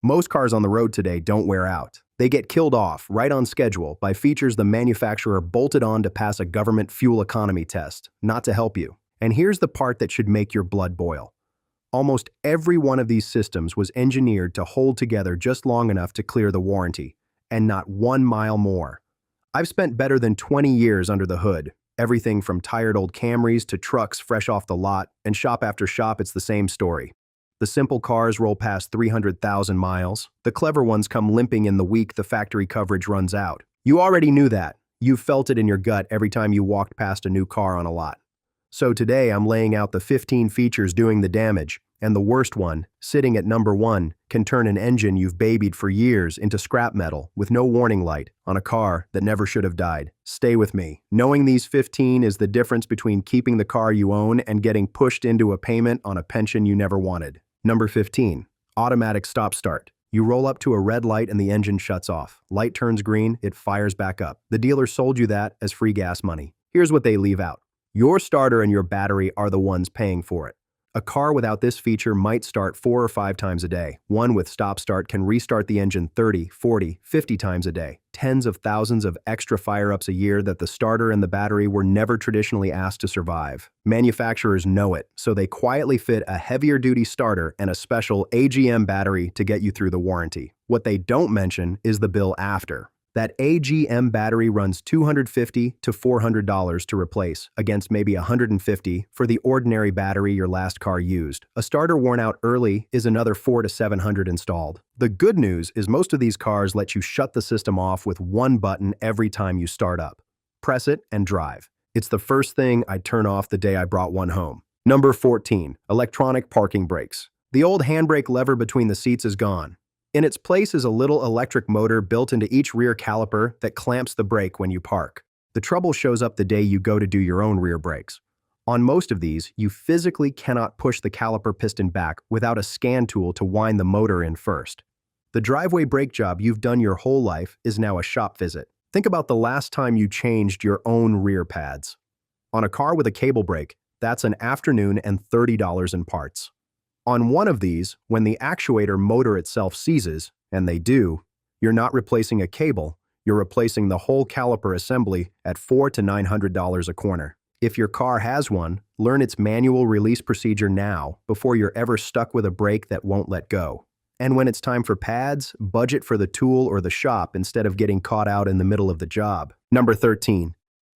Most cars on the road today don't wear out. They get killed off right on schedule by features the manufacturer bolted on to pass a government fuel economy test, not to help you. And here's the part that should make your blood boil. Almost every one of these systems was engineered to hold together just long enough to clear the warranty, and not 1 mile more. I've spent better than 20 years under the hood, everything from tired old Camrys to trucks fresh off the lot, and shop after shop it's the same story. The simple cars roll past 300,000 miles. The clever ones come limping in the week the factory coverage runs out. You already knew that. You've felt it in your gut every time you walked past a new car on a lot. So today I'm laying out the 15 features doing the damage, and the worst one, sitting at number 1, can turn an engine you've babied for years into scrap metal with no warning light on a car that never should have died. Stay with me. Knowing these 15 is the difference between keeping the car you own and getting pushed into a payment on a pension you never wanted. Number 15, automatic stop-start. You roll up to a red light and the engine shuts off. Light turns green, it fires back up. The dealer sold you that as free gas money. Here's what they leave out. Your starter and your battery are the ones paying for it. A car without this feature might start 4 or 5 times a day. One with stop-start can restart the engine 30, 40, 50 times a day. Tens of thousands of extra fire-ups a year that the starter and the battery were never traditionally asked to survive. Manufacturers know it, so they quietly fit a heavier-duty starter and a special AGM battery to get you through the warranty. What they don't mention is the bill after. That AGM battery runs $250 to $400 to replace, against maybe $150 for the ordinary battery your last car used. A starter worn out early is another $400 to $700 installed. The good news is most of these cars let you shut the system off with one button every time you start up. Press it and drive. It's the first thing I'd turn off the day I brought one home. Number 14, electronic parking brakes. The old handbrake lever between the seats is gone. In its place is a little electric motor built into each rear caliper that clamps the brake when you park. The trouble shows up the day you go to do your own rear brakes. On most of these, you physically cannot push the caliper piston back without a scan tool to wind the motor in first. The driveway brake job you've done your whole life is now a shop visit. Think about the last time you changed your own rear pads. On a car with a cable brake, that's an afternoon and $30 in parts. On one of these, when the actuator motor itself seizes, and they do, you're not replacing a cable, you're replacing the whole caliper assembly at $400 to $900 a corner. If your car has one, learn its manual release procedure now before you're ever stuck with a brake that won't let go. And when it's time for pads, budget for the tool or the shop instead of getting caught out in the middle of the job. Number 13,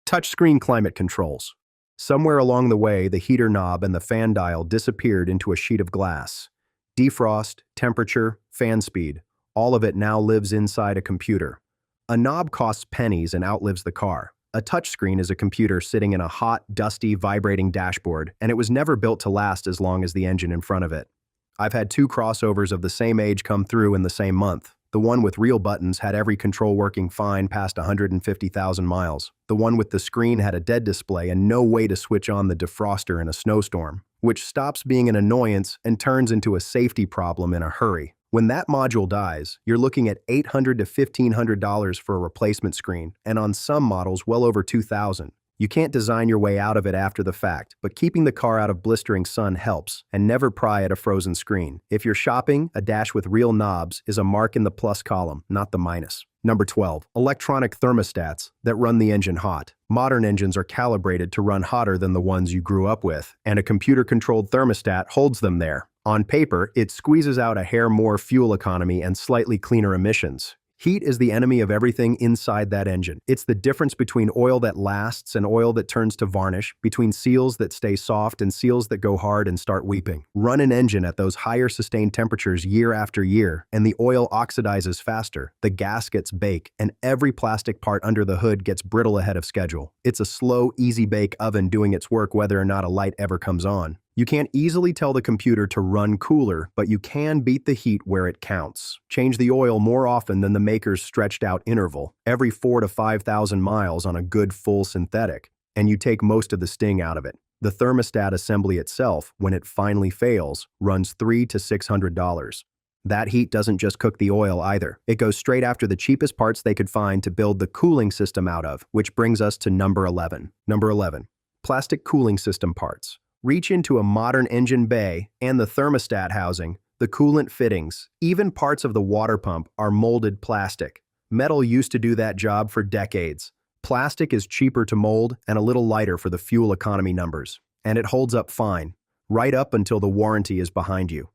touchscreen climate controls. Somewhere along the way, the heater knob and the fan dial disappeared into a sheet of glass. Defrost, temperature, fan speed, all of it now lives inside a computer. A knob costs pennies and outlives the car. A touchscreen is a computer sitting in a hot, dusty, vibrating dashboard, and it was never built to last as long as the engine in front of it. I've had 2 crossovers of the same age come through in the same month. The one with real buttons had every control working fine past 150,000 miles. The one with the screen had a dead display and no way to switch on the defroster in a snowstorm, which stops being an annoyance and turns into a safety problem in a hurry. When that module dies, you're looking at $800 to $1,500 for a replacement screen, and on some models, well over $2,000. You can't design your way out of it after the fact, but keeping the car out of blistering sun helps, and never pry at a frozen screen. If you're shopping, a dash with real knobs is a mark in the plus column, not the minus. Number 12, electronic thermostats that run the engine hot. Modern engines are calibrated to run hotter than the ones you grew up with, and a computer-controlled thermostat holds them there. On paper, it squeezes out a hair more fuel economy and slightly cleaner emissions. Heat is the enemy of everything inside that engine. It's the difference between oil that lasts and oil that turns to varnish, between seals that stay soft and seals that go hard and start weeping. Run an engine at those higher sustained temperatures year after year, and the oil oxidizes faster, the gaskets bake, and every plastic part under the hood gets brittle ahead of schedule. It's a slow, easy-bake oven doing its work whether or not a light ever comes on. You can't easily tell the computer to run cooler, but you can beat the heat where it counts. Change the oil more often than the maker's stretched out interval, every 4,000 to 5,000 miles on a good full synthetic, and you take most of the sting out of it. The thermostat assembly itself, when it finally fails, runs $300 to $600. That heat doesn't just cook the oil either. It goes straight after the cheapest parts they could find to build the cooling system out of, which brings us to number 11. Number 11, plastic cooling system parts. Reach into a modern engine bay and the thermostat housing, the coolant fittings, even parts of the water pump are molded plastic. Metal used to do that job for decades. Plastic is cheaper to mold and a little lighter for the fuel economy numbers. And it holds up fine, right up until the warranty is behind you.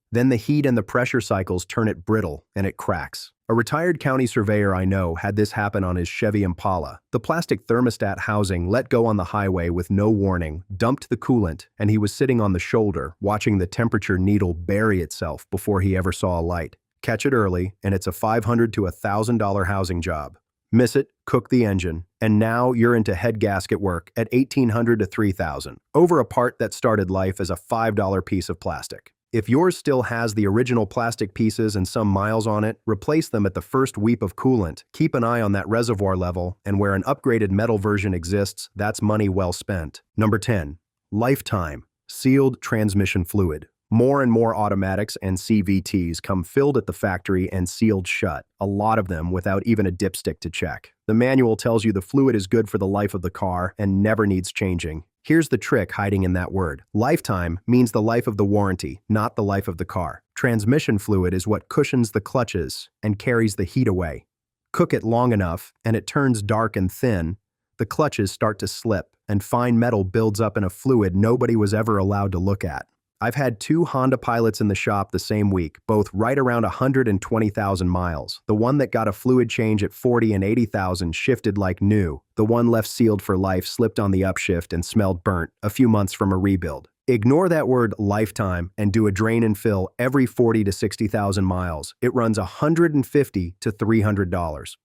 Then the heat and the pressure cycles turn it brittle and it cracks. A retired county surveyor I know had this happen on his Chevy Impala. The plastic thermostat housing let go on the highway with no warning, dumped the coolant, and he was sitting on the shoulder, watching the temperature needle bury itself before he ever saw a light. Catch it early, and it's a $500 to $1,000 housing job. Miss it, cook the engine, and now you're into head gasket work at $1,800 to $3,000 over a part that started life as a $5 piece of plastic. If yours still has the original plastic pieces and some miles on it, replace them at the first weep of coolant. Keep an eye on that reservoir level, and where an upgraded metal version exists, that's money well spent. Number 10. Lifetime sealed transmission fluid. More and more automatics and CVTs come filled at the factory and sealed shut, a lot of them without even a dipstick to check. The manual tells you the fluid is good for the life of the car and never needs changing. Here's the trick hiding in that word. Lifetime means the life of the warranty, not the life of the car. Transmission fluid is what cushions the clutches and carries the heat away. Cook it long enough, and it turns dark and thin. The clutches start to slip, and fine metal builds up in a fluid nobody was ever allowed to look at. I've had 2 Honda Pilots in the shop the same week, both right around 120,000 miles. The one that got a fluid change at 40 and 80,000 shifted like new. The one left sealed for life slipped on the upshift and smelled burnt, a few months from a rebuild. Ignore that word lifetime and do a drain and fill every 40 to 60,000 miles. It runs $150 to $300.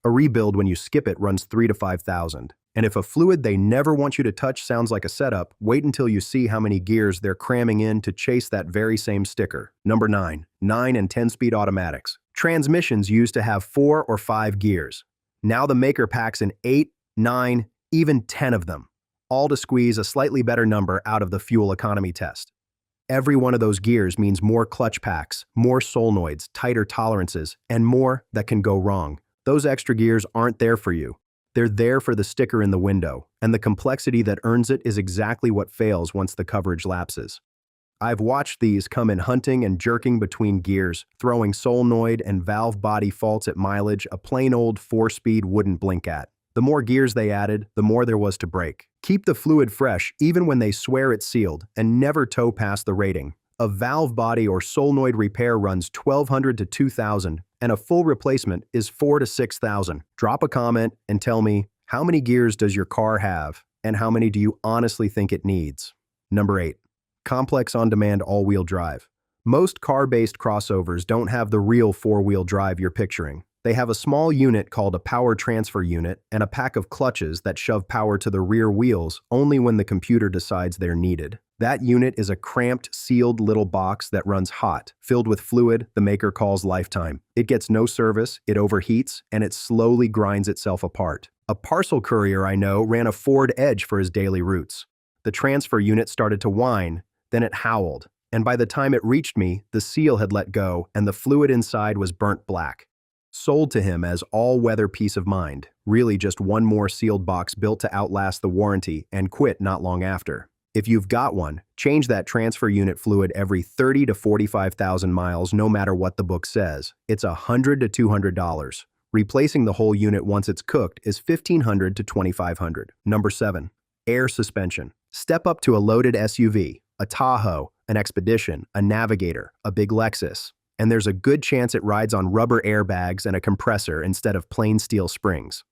A rebuild when you skip it runs $3,000 to $5,000. And if a fluid they never want you to touch sounds like a setup, wait until you see how many gears they're cramming in to chase that very same sticker. Number 9. 9 and 10-speed automatics. Transmissions used to have 4 or 5 gears. Now the maker packs in 8, 9, even 10 of them, all to squeeze a slightly better number out of the fuel economy test. Every one of those gears means more clutch packs, more solenoids, tighter tolerances, and more that can go wrong. Those extra gears aren't there for you. They're there for the sticker in the window, and the complexity that earns it is exactly what fails once the coverage lapses. I've watched these come in hunting and jerking between gears, throwing solenoid and valve body faults at mileage a plain old 4-speed wouldn't blink at. The more gears they added, the more there was to break. Keep the fluid fresh even when they swear it's sealed, and never tow past the rating. A valve body or solenoid repair runs $1,200 to $2,000, and a full replacement is $4,000 to $6,000. Drop a comment and tell me, how many gears does your car have, and how many do you honestly think it needs? Number 8. Complex on-demand all-wheel drive. Most car-based crossovers don't have the real 4-wheel drive you're picturing. They have a small unit called a power transfer unit and a pack of clutches that shove power to the rear wheels only when the computer decides they're needed. That unit is a cramped, sealed little box that runs hot, filled with fluid the maker calls lifetime. It gets no service, it overheats, and it slowly grinds itself apart. A parcel courier I know ran a Ford Edge for his daily routes. The transfer unit started to whine, then it howled, and by the time it reached me, the seal had let go and the fluid inside was burnt black. Sold to him as all-weather peace of mind, really just one more sealed box built to outlast the warranty and quit not long after. If you've got one, change that transfer unit fluid every 30 to 45,000 miles no matter what the book says. It's $100 to $200. Replacing the whole unit once it's cooked is $1,500 to $2,500. Number 7. Air suspension. Step up to a loaded SUV, a Tahoe, an Expedition, a Navigator, a big Lexus, and there's a good chance it rides on rubber airbags and a compressor instead of plain steel springs.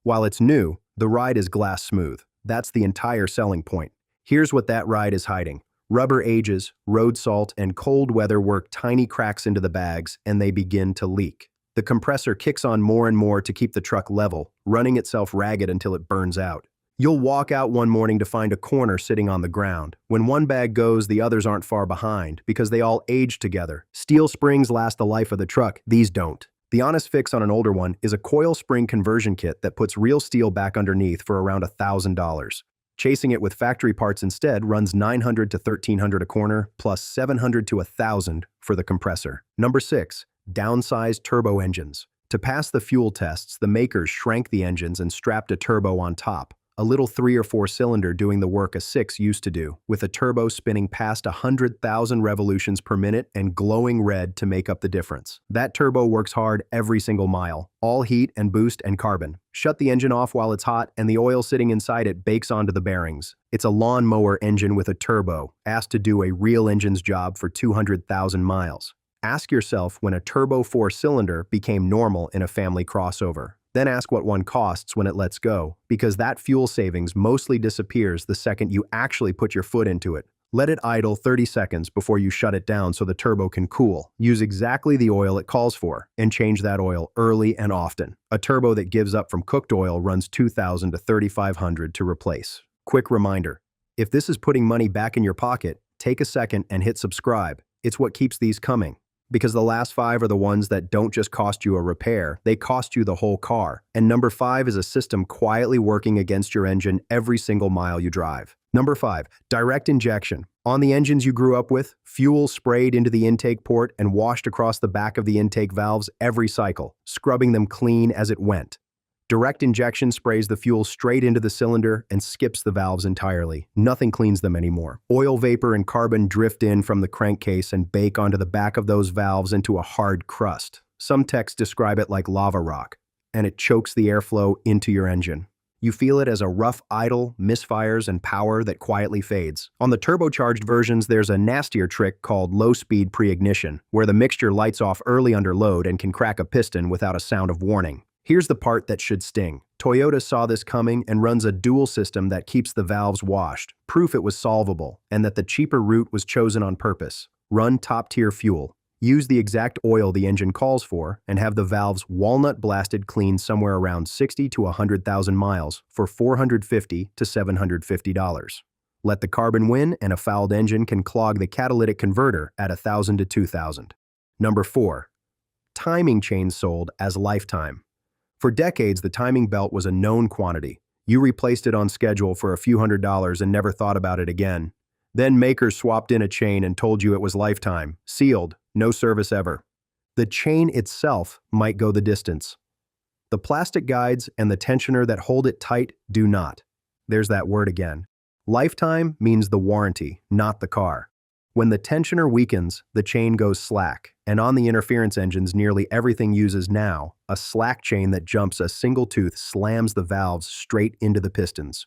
While it's new, the ride is glass smooth. That's the entire selling point. Here's what that ride is hiding. Rubber ages, road salt, and cold weather work tiny cracks into the bags, and they begin to leak. The compressor kicks on more and more to keep the truck level, running itself ragged until it burns out. You'll walk out one morning to find a corner sitting on the ground. When one bag goes, the others aren't far behind because they all age together. Steel springs last the life of the truck. These don't. The honest fix on an older one is a coil spring conversion kit that puts real steel back underneath for around $1,000. Chasing it with factory parts instead runs $900 to $1,300 a corner, plus $700 to $1,000 for the compressor. Number 6. Downsized turbo engines. To pass the fuel tests, the makers shrank the engines and strapped a turbo on top. a little 3 or 4 cylinder doing the work a 6 used to do, with a turbo spinning past 100,000 revolutions per minute and glowing red to make up the difference. That turbo works hard every single mile, all heat and boost and carbon. Shut the engine off while it's hot and the oil sitting inside it bakes onto the bearings. It's a lawnmower engine with a turbo, asked to do a real engine's job for 200,000 miles. Ask yourself when a turbo 4-cylinder became normal in a family crossover. Then ask what one costs when it lets go, because that fuel savings mostly disappears the second you actually put your foot into it. Let it idle 30 seconds before you shut it down so the turbo can cool. Use exactly the oil it calls for, and change that oil early and often. A turbo that gives up from cooked oil runs $2,000 to $3,500 to replace. Quick reminder, if this is putting money back in your pocket, take a second and hit subscribe. It's what keeps these coming. Because the last 5 are the ones that don't just cost you a repair, they cost you the whole car. And number 5 is a system quietly working against your engine every single mile you drive. Number 5, direct injection. On the engines you grew up with, fuel sprayed into the intake port and washed across the back of the intake valves every cycle, scrubbing them clean as it went. Direct injection sprays the fuel straight into the cylinder and skips the valves entirely. Nothing cleans them anymore. Oil vapor and carbon drift in from the crankcase and bake onto the back of those valves into a hard crust. Some texts describe it like lava rock, and it chokes the airflow into your engine. You feel it as a rough idle, misfires, and power that quietly fades. On the turbocharged versions, there's a nastier trick called low-speed pre-ignition, where the mixture lights off early under load and can crack a piston without a sound of warning. Here's the part that should sting. Toyota saw this coming and runs a dual system that keeps the valves washed, proof it was solvable, and that the cheaper route was chosen on purpose. Run top-tier fuel. Use the exact oil the engine calls for, and have the valves walnut-blasted clean somewhere around 60 to 100,000 miles for $450 to $750. Let the carbon win, and a fouled engine can clog the catalytic converter at $1,000 to $2,000. Number 4. Timing chains sold as lifetime. For decades, the timing belt was a known quantity. You replaced it on schedule for a few $100s and never thought about it again. Then makers swapped in a chain and told you it was lifetime, sealed, no service ever. The chain itself might go the distance. The plastic guides and the tensioner that hold it tight do not. There's that word again. Lifetime means the warranty, not the car. When the tensioner weakens, the chain goes slack, and on the interference engines nearly everything uses now, a slack chain that jumps a single tooth slams the valves straight into the pistons.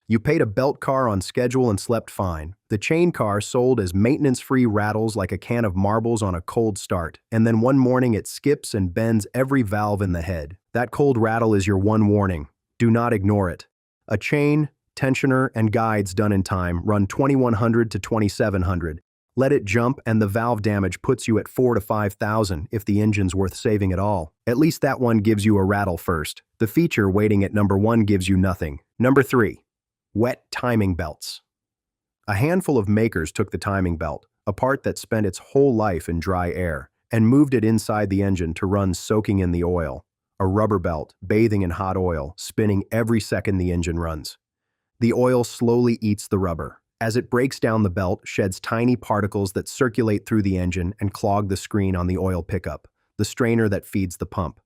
You paid a belt car on schedule and slept fine. The chain car sold as maintenance-free rattles like a can of marbles on a cold start, and then one morning it skips and bends every valve in the head. That cold rattle is your one warning. Do not ignore it. A chain, tensioner, and guides done in time run $2,100 to $2,700. Let it jump and the valve damage puts you at $4,000 to $5,000 if the engine's worth saving at all. At least that one gives you a rattle first. The feature waiting at number 1 gives you nothing. Number 3. Wet timing belts. A handful of makers took the timing belt, a part that spent its whole life in dry air, and moved it inside the engine to run soaking in the oil. A rubber belt, bathing in hot oil, spinning every second the engine runs. The oil slowly eats the rubber. As it breaks down, the belt sheds tiny particles that circulate through the engine and clog the screen on the oil pickup, the strainer that feeds the pump.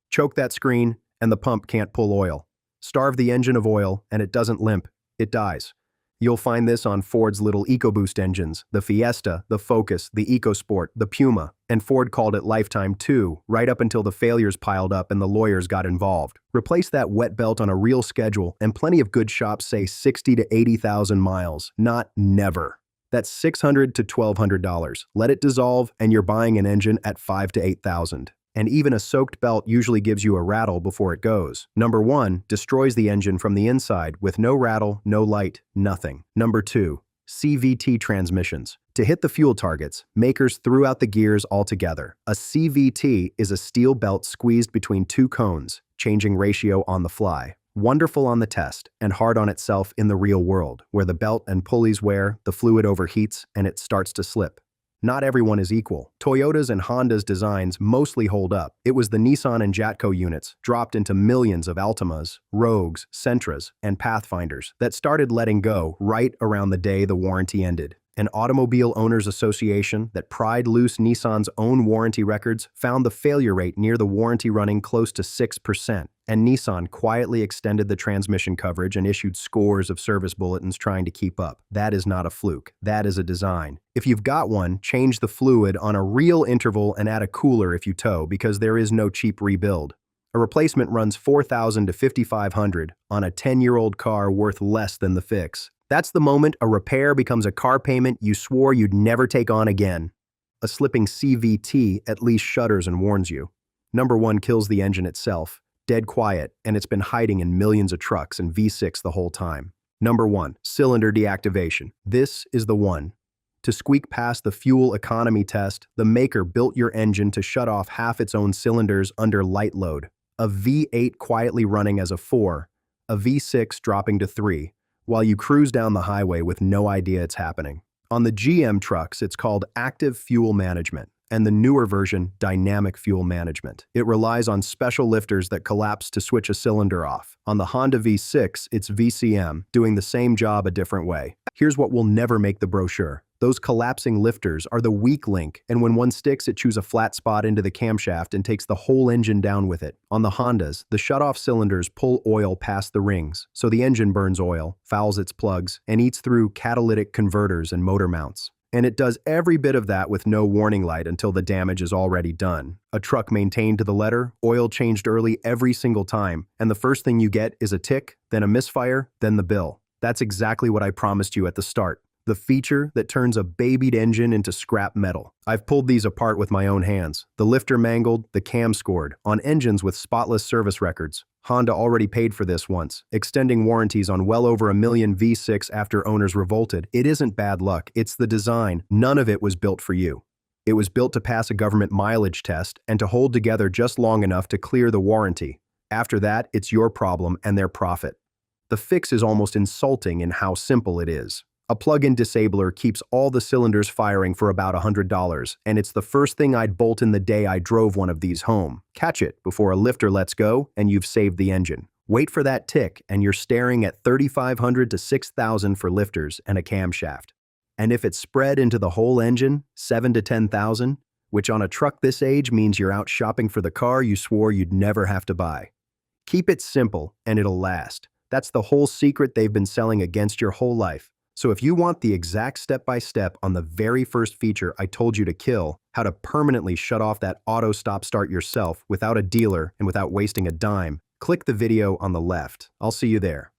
Choke that screen, and the pump can't pull oil. Starve the engine of oil, and it doesn't limp, it dies. You'll find this on Ford's little EcoBoost engines, the Fiesta, the Focus, the EcoSport, the Puma, and Ford called it lifetime too, right up until the failures piled up and the lawyers got involved. Replace that wet belt on a real schedule, and plenty of good shops say 60 to 80,000 miles, not never. That's $600 to $1,200. Let it dissolve, and you're buying an engine at $5,000 to $8,000. And even a soaked belt usually gives you a rattle before it goes. Number 1 destroys the engine from the inside with no rattle, no light, nothing. Number 2, CVT transmissions. To hit the fuel targets, makers threw out the gears altogether. A CVT is a steel belt squeezed between 2 cones, changing ratio on the fly. Wonderful on the test, and hard on itself in the real world, where the belt and pulleys wear, the fluid overheats, and it starts to slip. Not everyone is equal. Toyota's and Honda's designs mostly hold up. It was the Nissan and Jatco units, dropped into millions of Altimas, Rogues, Sentras, and Pathfinders, that started letting go right around the day the warranty ended. An Automobile Owners Association that pried loose Nissan's own warranty records found the failure rate near the warranty running close to 6%, and Nissan quietly extended the transmission coverage and issued scores of service bulletins trying to keep up. That is not a fluke. That is a design. If you've got one, change the fluid on a real interval and add a cooler if you tow, because there is no cheap rebuild. A replacement runs $4,000 to $5,500 on a 10-year-old car worth less than the fix. That's the moment a repair becomes a car payment you swore you'd never take on again. A slipping CVT at least shudders and warns you. Number 1 kills the engine itself, dead quiet, and it's been hiding in millions of trucks and V6 the whole time. Number 1, cylinder deactivation. This is the one. To squeak past the fuel economy test, the maker built your engine to shut off half its own cylinders under light load. A V8 quietly running as a 4, a V6 dropping to 3, while you cruise down the highway with no idea it's happening. On the GM trucks, it's called active fuel management, and the newer version, dynamic fuel management. It relies on special lifters that collapse to switch a cylinder off. On the Honda V6, it's VCM, doing the same job a different way. Here's what will never make the brochure. Those collapsing lifters are the weak link, and when one sticks, it chews a flat spot into the camshaft and takes the whole engine down with it. On the Hondas, the shut-off cylinders pull oil past the rings, so the engine burns oil, fouls its plugs, and eats through catalytic converters and motor mounts. And it does every bit of that with no warning light until the damage is already done. A truck maintained to the letter, oil changed early every single time, and the first thing you get is a tick, then a misfire, then the bill. That's exactly what I promised you at the start. The feature that turns a babied engine into scrap metal. I've pulled these apart with my own hands. The lifter mangled, the cam scored, on engines with spotless service records. Honda already paid for this once, extending warranties on well over 1 million V6 after owners revolted. It isn't bad luck, it's the design. None of it was built for you. It was built to pass a government mileage test and to hold together just long enough to clear the warranty. After that, it's your problem and their profit. The fix is almost insulting in how simple it is. A plug-in disabler keeps all the cylinders firing for about $100, and it's the first thing I'd bolt in the day I drove one of these home. Catch it before a lifter lets go, and you've saved the engine. Wait for that tick, and you're staring at $3,500 to $6,000 for lifters and a camshaft. And if it's spread into the whole engine, $7,000 to $10,000, which on a truck this age means you're out shopping for the car you swore you'd never have to buy. Keep it simple, and it'll last. That's the whole secret they've been selling against your whole life. So if you want the exact step-by-step on the very first feature I told you to kill, how to permanently shut off that auto stop start yourself without a dealer and without wasting a dime, click the video on the left. I'll see you there.